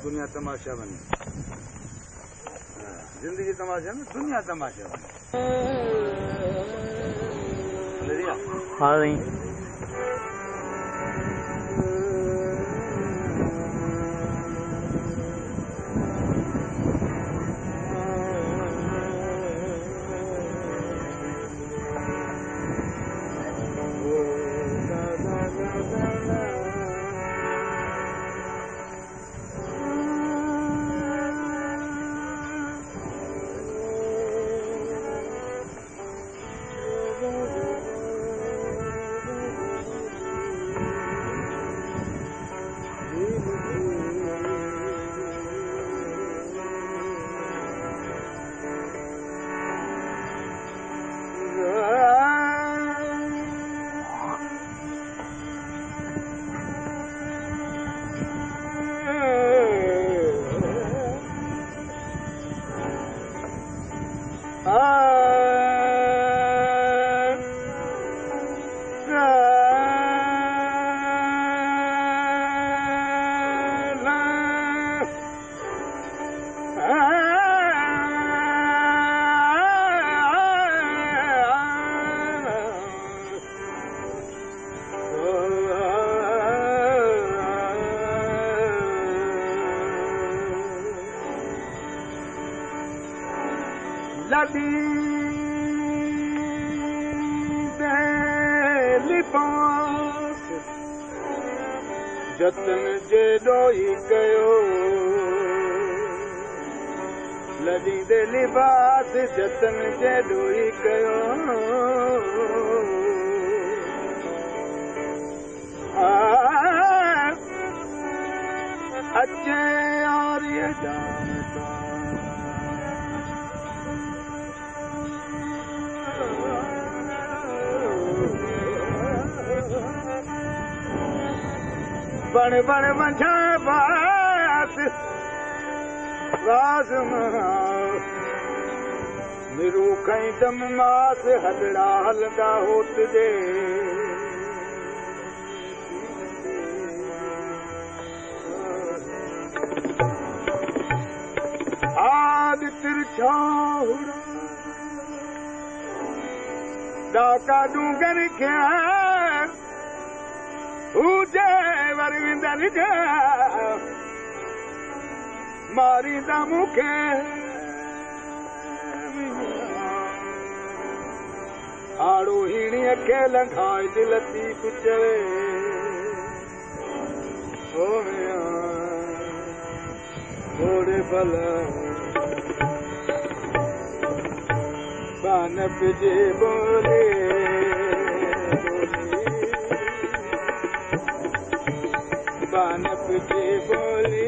दुनिया तमाशा बनी जिंदगी तमाशा में दुनिया तमाशा बनी हाँ नहीं जतन जेॾो ई कयो लॾी दे लिबास जतन जेॾो ई कयो अचे यारीअ जानता बण बण मंझा बास राज मिरू खई दम मास हलड़ा हलदा होत दे आद तिरछा हुड़ा डाका डूंगर क्या वरविंदर जा मारी दा मुखे आड़ो हीणी अखे लंघाए दिल थी कुचवे ओ थोड़े भला बान पिजे बोले बान पिजे बोली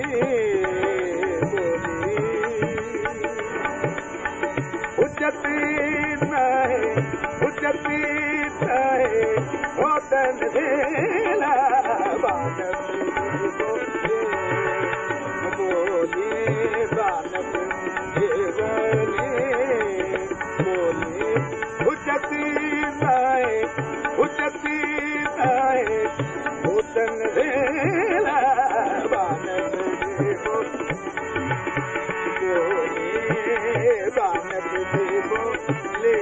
बोली उचती नाहे होतन देला बान पिजे बोली बान पिजे बोली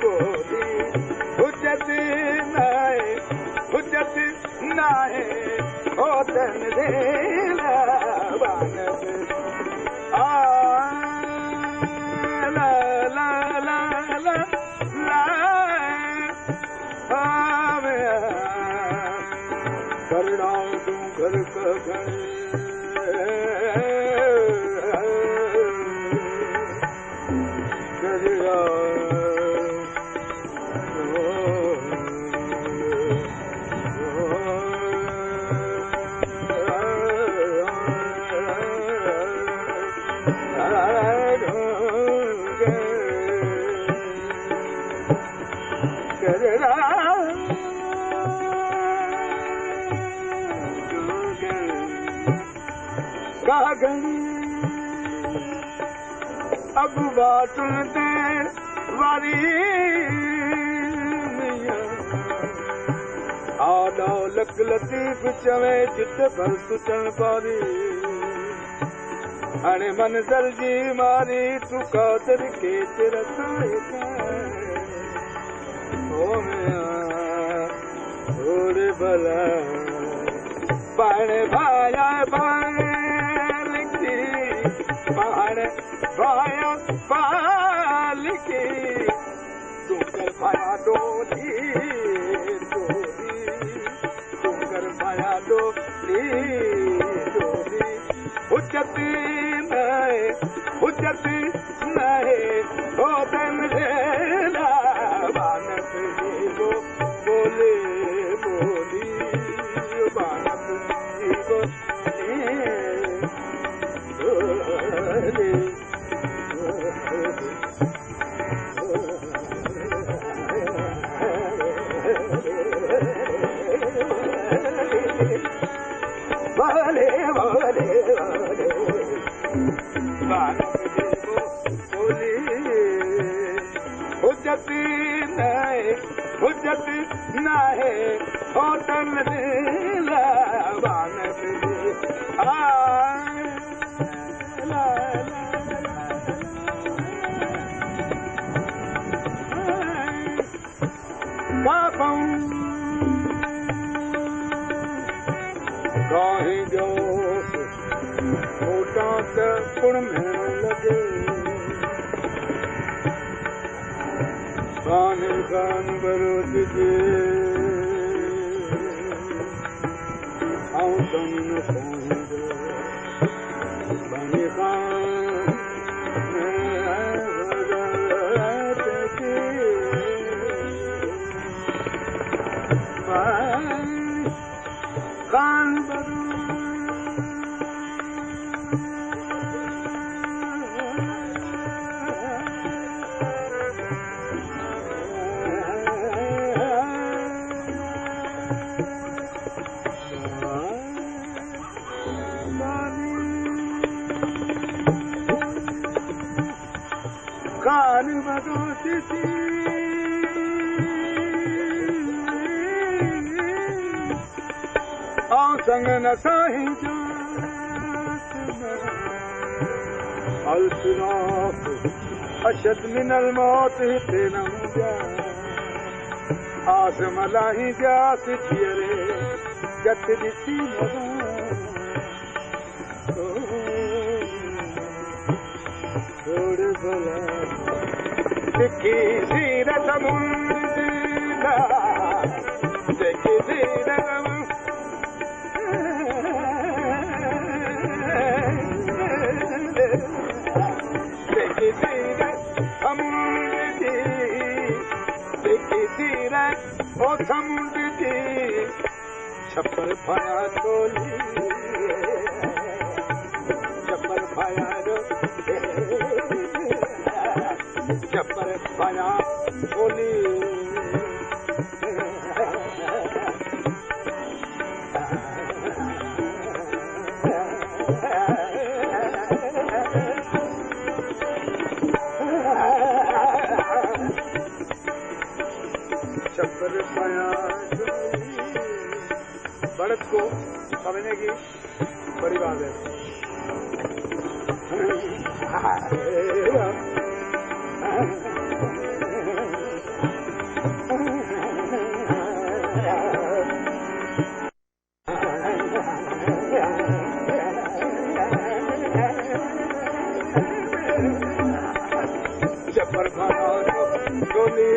बोली उचती नाहे होतन देला अब बाटुनते वारी आडा लक लतीफ चवे चित भर सुचन पारी हाणे मंज़िल जी मारी तूं कादर के चिरताए थोड़े भला पाण भाया बालिकी पाण भाया बालिकी तूं कर भाया डोली डोली तूं कर भाया डोली डोली हुजत नहे हो तन रेला बानत जीवो बोले बोली बानत जीवो बोले बोले बोले बानत जीवो बोली हुजत नहे होतन ला बानत काहे जो होता त पुण में लगे कान कान बरोज जे आऊं तन न साईंदो बने कान कान कान बदोती संग न साईं जो अलफिराक अशद मिनल मौत हिते न मुझा आस मलाही जास थियरे जत ॾिसी थोड़े भला सिखी सीरत मुंदा सिखी सीरत ओ समुंड जी छप्पर फाया टोली छप्पर फाया छप्पर फाया टोली छप्पर फाया बढ़त को समझने की बड़ी बात है छप्पर फाया टोली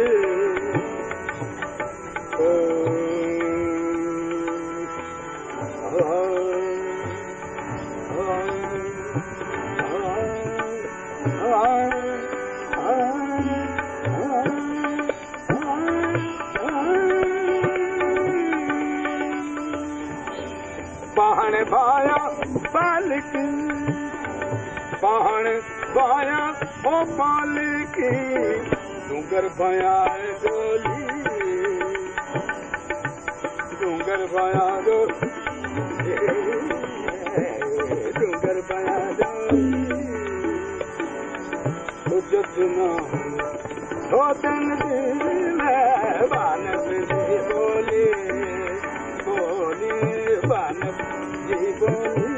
पहाड़ भाया पालिक पहाड़ भाया ओ पालिक डूंगर भाया डोली डूंगर भाया डूंगर भाया डोली हुजत न हो तन दिल बानत जी बोली बोली बानत जी बोली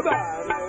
Bye.